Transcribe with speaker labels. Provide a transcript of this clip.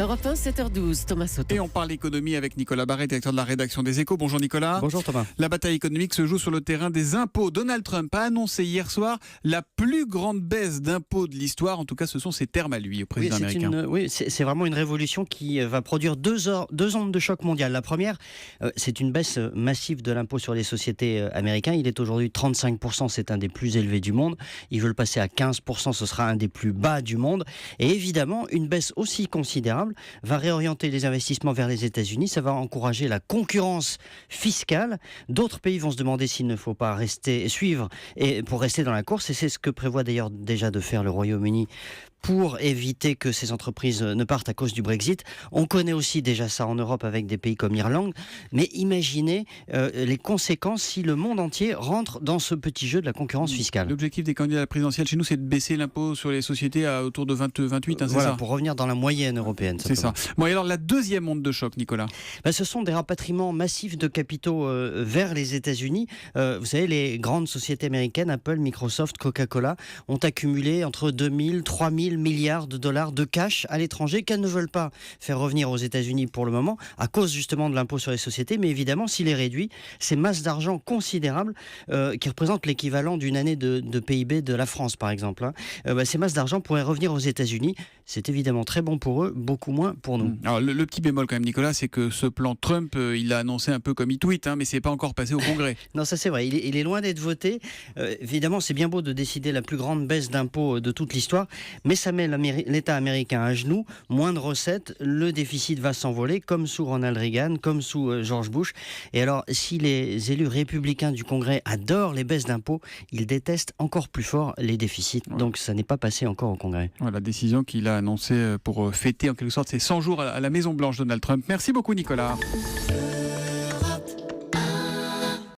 Speaker 1: Europe 1, 7h12, Thomas Soto.
Speaker 2: Et on parle économie avec Nicolas Barret, directeur de la rédaction des Échos. Bonjour Nicolas.
Speaker 3: Bonjour Thomas.
Speaker 2: La bataille économique se joue sur le terrain des impôts. Donald Trump a annoncé hier soir la plus grande baisse d'impôts de l'histoire. En tout cas, ce sont ses termes à lui, au président américain.
Speaker 3: C'est vraiment une révolution qui va produire deux ondes de choc mondial. La première, c'est une baisse massive de l'impôt sur les sociétés américain. Il est aujourd'hui 35%, c'est un des plus élevés du monde. Ils veulent passer à 15%, ce sera un des plus bas du monde. Et évidemment, une baisse aussi considérable va réorienter les investissements vers les États-Unis. Ça va encourager la concurrence fiscale. D'autres pays vont se demander s'il ne faut pas suivre pour rester dans la course. Et c'est ce que prévoit d'ailleurs déjà de faire le Royaume-Uni pour éviter que ces entreprises ne partent à cause du Brexit. On connaît aussi déjà ça en Europe avec des pays comme l'Irlande. Mais imaginez les conséquences si le monde entier rentre dans ce petit jeu de la concurrence fiscale.
Speaker 2: L'objectif des candidats à la présidentielle chez nous, c'est de baisser l'impôt sur les sociétés à autour de 28, c'est
Speaker 3: voilà,
Speaker 2: ça ?
Speaker 3: Pour revenir dans la moyenne européenne.
Speaker 2: C'est ça. Bon, et alors la deuxième onde de choc, Nicolas ?
Speaker 3: Ce sont des rapatriements massifs de capitaux vers les États-Unis. Vous savez, les grandes sociétés américaines, Apple, Microsoft, Coca-Cola, ont accumulé entre 2000, 3000 milliards de dollars de cash à l'étranger qu'elles ne veulent pas faire revenir aux États-Unis pour le moment, à cause justement de l'impôt sur les sociétés. Mais évidemment, s'il est réduit, ces masses d'argent considérables, qui représentent l'équivalent d'une année de PIB de la France, par exemple, ces masses d'argent pourraient revenir aux États-Unis. C'est évidemment très bon pour eux, beaucoup moins pour nous.
Speaker 2: Alors le petit bémol quand même, Nicolas, c'est que ce plan Trump, il l'a annoncé un peu comme il tweet, mais c'est pas encore passé au Congrès.
Speaker 3: Non, ça c'est vrai, il est loin d'être voté. Évidemment, c'est bien beau de décider la plus grande baisse d'impôts de toute l'histoire, mais ça met l'État américain à genoux, moins de recettes, le déficit va s'envoler, comme sous Ronald Reagan, comme sous George Bush. Et alors, si les élus républicains du Congrès adorent les baisses d'impôts, ils détestent encore plus fort les déficits. Ouais. Donc ça n'est pas passé encore au Congrès.
Speaker 2: Voilà, la décision qu'il a annoncée pour fêter en quelque sorte ses 100 jours à la Maison-Blanche, Donald Trump. Merci beaucoup Nicolas.